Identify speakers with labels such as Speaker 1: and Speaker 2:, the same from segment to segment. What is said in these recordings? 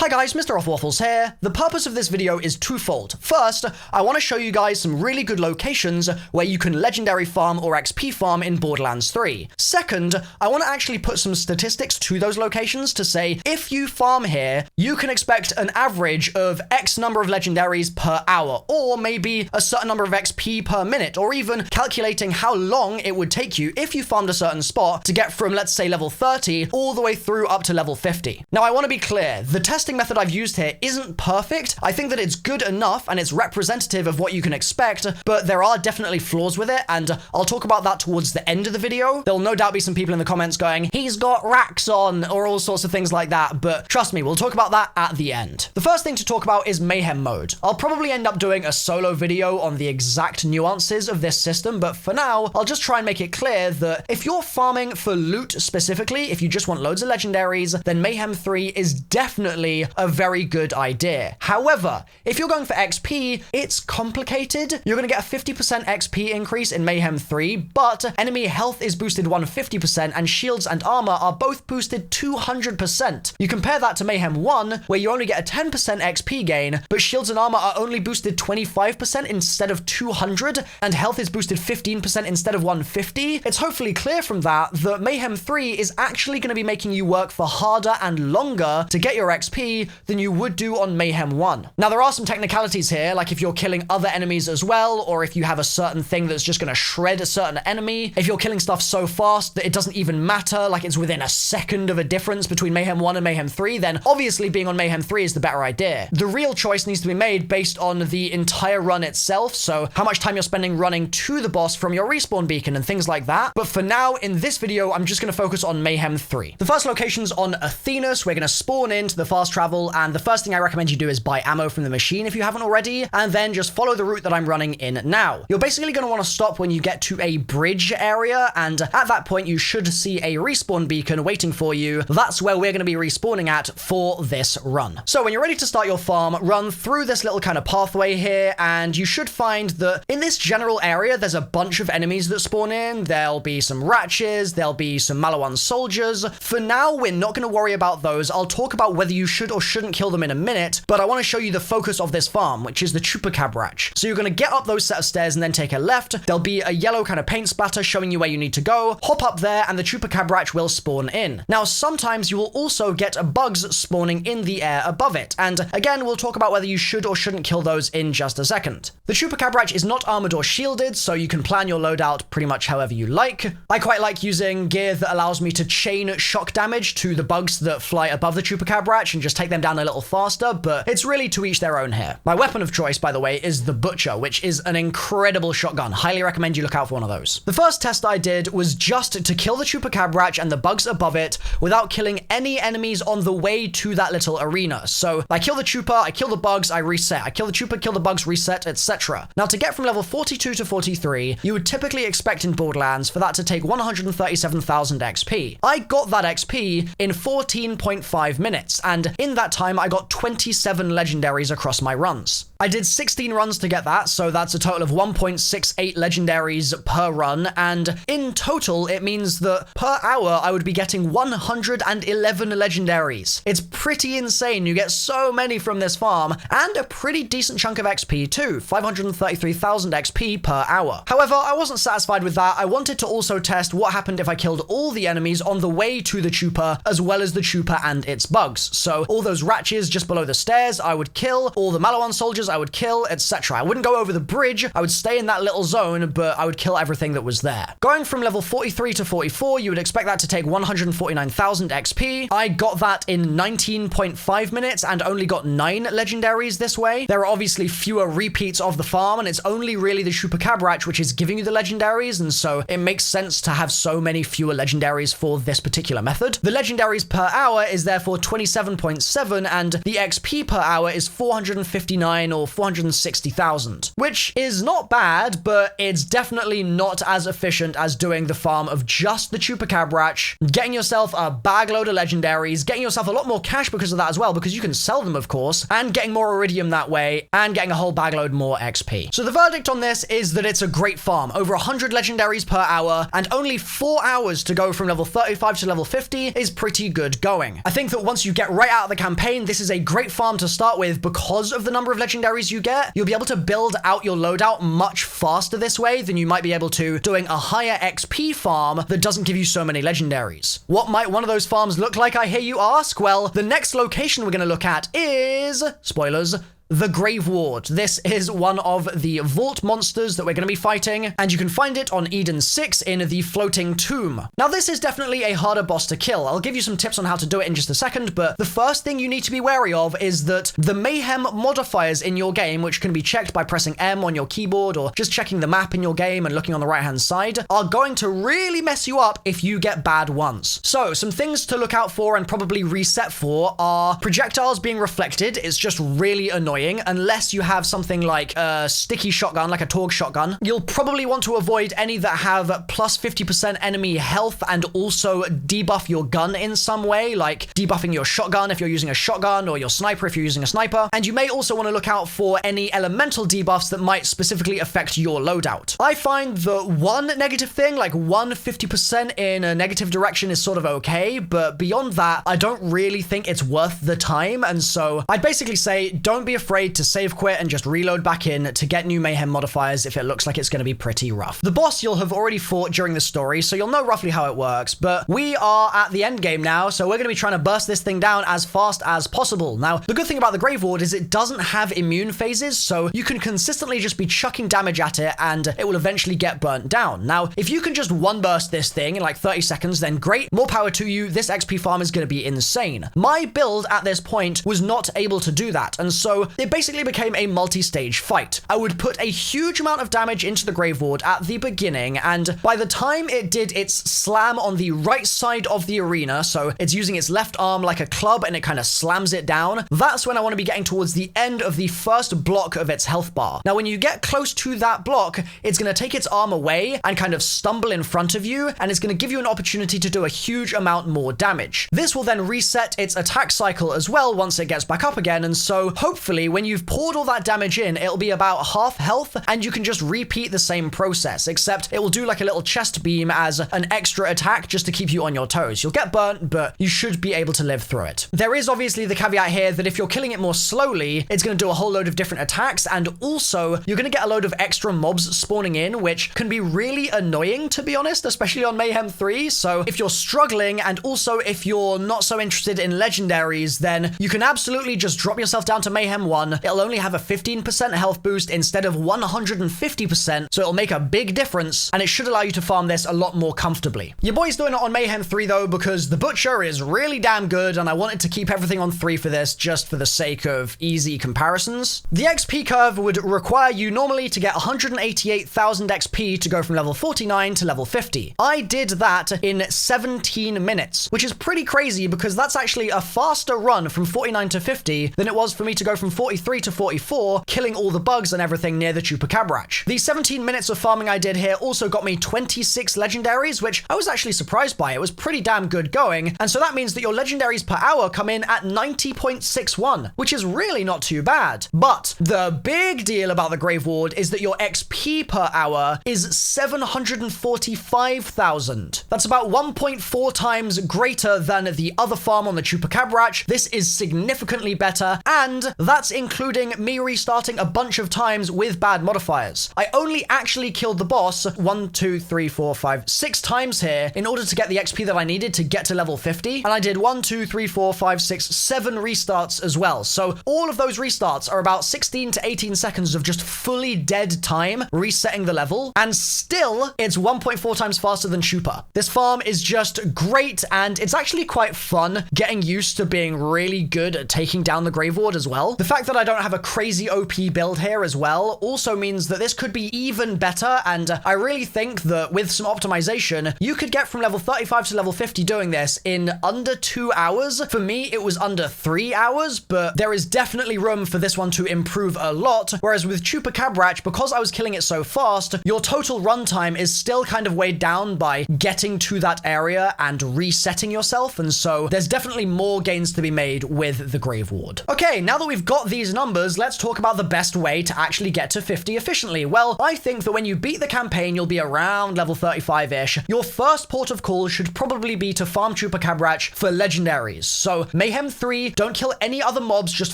Speaker 1: Hi guys, MrRoflWaffles here. The purpose of this video is twofold. First, I want to show you guys some really good locations where you can legendary farm or XP farm in Borderlands 3. Second, I want to actually put some statistics to those locations to say, if you farm here, you can expect an average of X number of legendaries per hour, or maybe a certain number of XP per minute, or even calculating how long it would take you if you farmed a certain spot to get from, let's say, level 30 all the way through up to level 50. Now, I want to be clear, the testing method I've used here isn't perfect. I think that it's good enough and it's representative of what you can expect, but there are definitely flaws with it, and I'll talk about that towards the end of the video. There'll no doubt be some people in the comments going, he's got racks on, or all sorts of things like that, but trust me, we'll talk about that at the end. The first thing to talk about is Mayhem mode. I'll probably end up doing a solo video on the exact nuances of this system, but for now, I'll just try and make it clear that if you're farming for loot specifically, if you just want loads of legendaries, then Mayhem 3 is definitely a very good idea. However, if you're going for XP, it's complicated. You're going to get a 50% XP increase in Mayhem 3, but enemy health is boosted 150% and shields and armor are both boosted 200%. You compare that to Mayhem 1, where you only get a 10% XP gain, but shields and armor are only boosted 25% instead of 200, and health is boosted 15% instead of 150. It's hopefully clear from that that Mayhem 3 is actually going to be making you work for harder and longer to get your XP than you would do on Mayhem 1. Now, there are some technicalities here, like if you're killing other enemies as well, or if you have a certain thing that's just going to shred a certain enemy, if you're killing stuff so fast that it doesn't even matter, like it's within a second of a difference between Mayhem 1 and Mayhem 3, then obviously being on Mayhem 3 is the better idea. The real choice needs to be made based on the entire run itself, so how much time you're spending running to the boss from your respawn beacon and things like that. But for now, in this video, I'm just going to focus on Mayhem 3. The first location's on Athenas. We're going to spawn into the fast travel, and the first thing I recommend you do is buy ammo from the machine if you haven't already, and then just follow the route that I'm running in now. You're basically going to want to stop when you get to a bridge area, and at that point you should see a respawn beacon waiting for you. That's where we're going to be respawning at for this run. So when you're ready to start your farm, run through this little kind of pathway here, and you should find that in this general area there's a bunch of enemies that spawn in. There'll be some Ratches, there'll be some Malawan soldiers. For now, we're not going to worry about those. I'll talk about whether you should or shouldn't kill them in a minute, but I want to show you the focus of this farm, which is the Chupacabra. So you're going to get up those set of stairs and then take a left. There'll be a yellow kind of paint splatter showing you where you need to go. Hop up there and the Chupacabra will spawn in. Now, sometimes you will also get bugs spawning in the air above it, and again, we'll talk about whether you should or shouldn't kill those in just a second. The Chupacabra is not armored or shielded, so you can plan your loadout pretty much however you like. I quite like using gear that allows me to chain shock damage to the bugs that fly above the Chupacabra and just take them down a little faster, but it's really to each their own here. My weapon of choice, by the way, is the Butcher, which is an incredible shotgun. Highly recommend you look out for one of those. The first test I did was just to kill the Chupacabra and the bugs above it without killing any enemies on the way to that little arena. So I kill the Chupa, I kill the bugs, I reset. I kill the Chupa, kill the bugs, reset, etc. Now, to get from level 42 to 43, you would typically expect in Borderlands for that to take 137,000 XP. I got that XP in 14.5 minutes, and in that time, I got 27 legendaries across my runs. I did 16 runs to get that, so that's a total of 1.68 legendaries per run, and in total, it means that per hour, I would be getting 111 legendaries. It's pretty insane. You get so many from this farm, and a pretty decent chunk of XP too, 533,000 XP per hour. However, I wasn't satisfied with that. I wanted to also test what happened if I killed all the enemies on the way to the Chupa, as well as the Chupa and its bugs. So all those Ratches just below the stairs, I would kill. All the Malawan soldiers, I would kill, etc. I wouldn't go over the bridge. I would stay in that little zone, but I would kill everything that was there. Going from level 43 to 44, you would expect that to take 149,000 XP. I got that in 19.5 minutes and only got 9 legendaries this way. There are obviously fewer repeats of the farm, and it's only really the Chupacabra which is giving you the legendaries, and so it makes sense to have so many fewer legendaries for this particular method. The legendaries per hour is therefore 27.7, and the XP per hour is 459 or 460,000, which is not bad, but it's definitely not as efficient as doing the farm of just the Chupacabra, getting yourself a bag load of legendaries, getting yourself a lot more cash because of that as well, because you can sell them, of course, and getting more iridium that way, and getting a whole bag load more XP. So the verdict on this is that it's a great farm. Over 100 legendaries per hour, and only 4 hours to go from level 35 to level 50 is pretty good going. I think that once you get right out of the the campaign, this is a great farm to start with because of the number of legendaries you get. You'll be able to build out your loadout much faster this way than you might be able to doing a higher XP farm that doesn't give you so many legendaries. What might one of those farms look like, I hear you ask? Well, the next location we're going to look at is, spoilers, the Grave Ward. This is one of the vault monsters that we're going to be fighting, and you can find it on Eden 6 in the Floating Tomb. Now, this is definitely a harder boss to kill. I'll give you some tips on how to do it in just a second, but the first thing you need to be wary of is that the Mayhem modifiers in your game, which can be checked by pressing M on your keyboard or just checking the map in your game and looking on the right-hand side, are going to really mess you up if you get bad ones. So, some things to look out for and probably reset for are projectiles being reflected. It's just really annoying. Unless you have something like a sticky shotgun, like a Torgue shotgun. You'll probably want to avoid any that have plus 50% enemy health and also debuff your gun in some way, like debuffing your shotgun if you're using a shotgun or your sniper if you're using a sniper. And you may also want to look out for any elemental debuffs that might specifically affect your loadout. I find that one negative thing, like 150% in a negative direction, is sort of okay, but beyond that, I don't really think it's worth the time. And so I'd basically say don't be afraid to save quit and just reload back in to get new Mayhem modifiers if it looks like it's going to be pretty rough. The boss you'll have already fought during the story, so you'll know roughly how it works, but we are at the end game now, so we're going to be trying to burst this thing down as fast as possible. Now, the good thing about the Grave Ward is it doesn't have immune phases, so you can consistently just be chucking damage at it and it will eventually get burnt down. Now, if you can just one burst this thing in like 30 seconds, then great, more power to you. This XP farm is going to be insane. My build at this point was not able to do that, and so it basically became a multi-stage fight. I would put a huge amount of damage into the Grave Ward at the beginning, and by the time it did its slam on the right side of the arena, so it's using its left arm like a club and it kind of slams it down, that's when I want to be getting towards the end of the first block of its health bar. Now, when you get close to that block, it's going to take its arm away and kind of stumble in front of you, and it's going to give you an opportunity to do a huge amount more damage. This will then reset its attack cycle as well once it gets back up again, and so hopefully when you've poured all that damage in, it'll be about half health, and you can just repeat the same process, except it will do like a little chest beam as an extra attack just to keep you on your toes. You'll get burnt, but you should be able to live through it. There is obviously the caveat here that if you're killing it more slowly, it's going to do a whole load of different attacks, and also you're going to get a load of extra mobs spawning in, which can be really annoying, to be honest, especially on Mayhem 3. So if you're struggling, and also if you're not so interested in legendaries, then you can absolutely just drop yourself down to Mayhem 1. It'll only have a 15% health boost instead of 150%, so it'll make a big difference, and it should allow you to farm this a lot more comfortably. Your boy's doing it on Mayhem 3 though, because the Butcher is really damn good, and I wanted to keep everything on 3 for this, just for the sake of easy comparisons. The XP curve would require you normally to get 188,000 XP to go from level 49 to level 50. I did that in 17 minutes, which is pretty crazy because that's actually a faster run from 49 to 50 than it was for me to go from 43 to 44, killing all the bugs and everything near the Chupacabra. The 17 minutes of farming I did here also got me 26 legendaries, which I was actually surprised by. It was pretty damn good going, and so that means that your legendaries per hour come in at 90.61, which is really not too bad. But the big deal about the Grave Ward is that your XP per hour is 745,000. That's about 1.4 times greater than the other farm on the Chupacabra. This is significantly better, and that's including me restarting a bunch of times with bad modifiers. I only actually killed the boss 6 times here in order to get the XP that I needed to get to level 50, and I did 7 restarts as well. So all of those restarts are about 16 to 18 seconds of just fully dead time resetting the level, and still it's 1.4 times faster than Chupa. This farm is just great, and it's actually quite fun getting used to being really good at taking down the Grave Ward as well. The fact that I don't have a crazy OP build here as well also means that this could be even better, and I really think that with some optimization, you could get from level 35 to level 50 doing this in under 2 hours. For me, it was under 3 hours, but there is definitely room for this one to improve a lot, whereas with Chupacabra, because I was killing it so fast, your total runtime is still kind of weighed down by getting to that area and resetting yourself, and so there's definitely more gains to be made with the Grave Ward. Okay, now that we've got got these numbers, let's talk about the best way to actually get to 50 efficiently. Well, I think that when you beat the campaign, you'll be around level 35-ish. Your first port of call should probably be to farm Chupacabra for legendaries. So Mayhem 3, don't kill any other mobs, just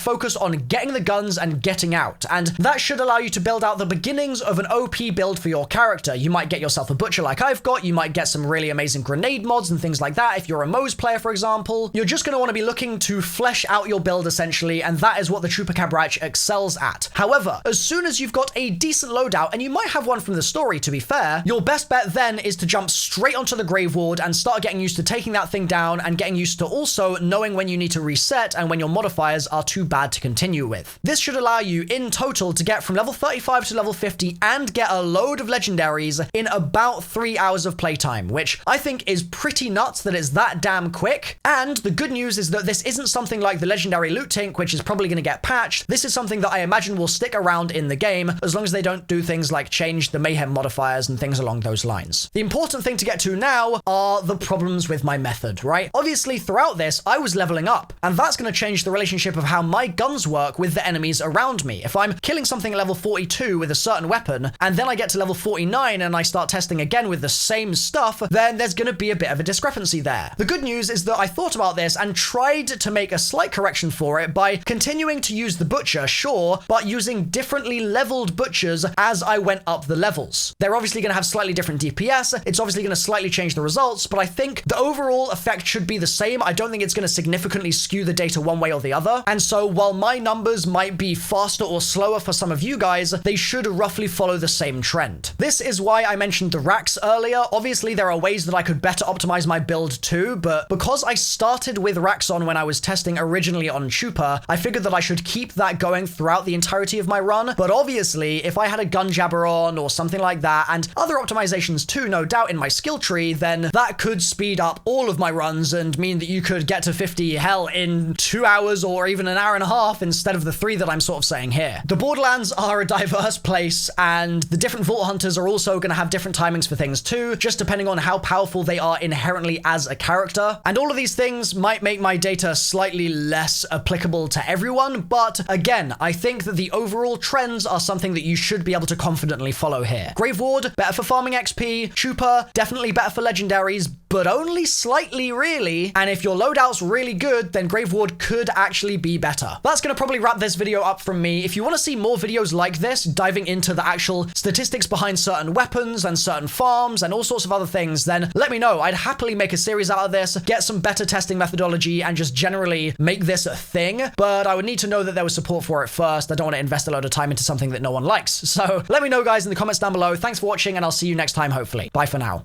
Speaker 1: focus on getting the guns and getting out. And that should allow you to build out the beginnings of an OP build for your character. You might get yourself a butcher like I've got, you might get some really amazing grenade mods and things like that if you're a Moze player, for example. You're just going to want to be looking to flesh out your build essentially, and that is what the Chupacabra excels at. However, as soon as you've got a decent loadout, and you might have one from the story to be fair, your best bet then is to jump straight onto the Grave Ward and start getting used to taking that thing down and getting used to also knowing when you need to reset and when your modifiers are too bad to continue with. This should allow you in total to get from level 35 to level 50 and get a load of legendaries in about 3 hours of playtime, which I think is pretty nuts that it's that damn quick. And the good news is that this isn't something like the legendary loot tank, which is probably going to get patched. This is something that I imagine will stick around in the game as long as they don't do things like change the Mayhem modifiers and things along those lines. The important thing to get to now are the problems with my method, right? Obviously, throughout this, I was leveling up, and that's going to change the relationship of how my guns work with the enemies around me. If I'm killing something at level 42 with a certain weapon, and then I get to level 49 and I start testing again with the same stuff, then there's going to be a bit of a discrepancy there. The good news is that I thought about this and tried to make a slight correction for it by continuing to use the butcher, sure, but using differently leveled butchers as I went up the levels. They're obviously going to have slightly different DPS, it's obviously going to slightly change the results, but I think the overall effect should be the same. I don't think it's going to significantly skew the data one way or the other, and so while my numbers might be faster or slower for some of you guys, they should roughly follow the same trend. This is why I mentioned the racks earlier. Obviously, there are ways that I could better optimize my build too, but because I started with racks on when I was testing originally on Chupa, I figured that I should keep that going throughout the entirety of my run. But obviously, if I had a gun jabber on or something like that, and other optimizations too, no doubt, in my skill tree, then that could speed up all of my runs and mean that you could get to 50 hell in 2 hours or even an hour and a half instead of the 3 that I'm sort of saying here. The Borderlands are a diverse place, and the different Vault Hunters are also going to have different timings for things too, just depending on how powerful they are inherently as a character. And all of these things might make my data slightly less applicable to everyone, but again, I think that the overall trends are something that you should be able to confidently follow here. Grave Ward, better for farming XP. Chupa, definitely better for legendaries, but only slightly really. And if your loadout's really good, then Grave Ward could actually be better. That's going to probably wrap this video up from me. If you want to see more videos like this, diving into the actual statistics behind certain weapons and certain farms and all sorts of other things, then let me know. I'd happily make a series out of this, get some better testing methodology, and just generally make this a thing. But I would need to know that there was support for it first. I don't want to invest a load of time into something that no one likes. So let me know, guys, in the comments down below. Thanks for watching, and I'll see you next time, hopefully. Bye for now.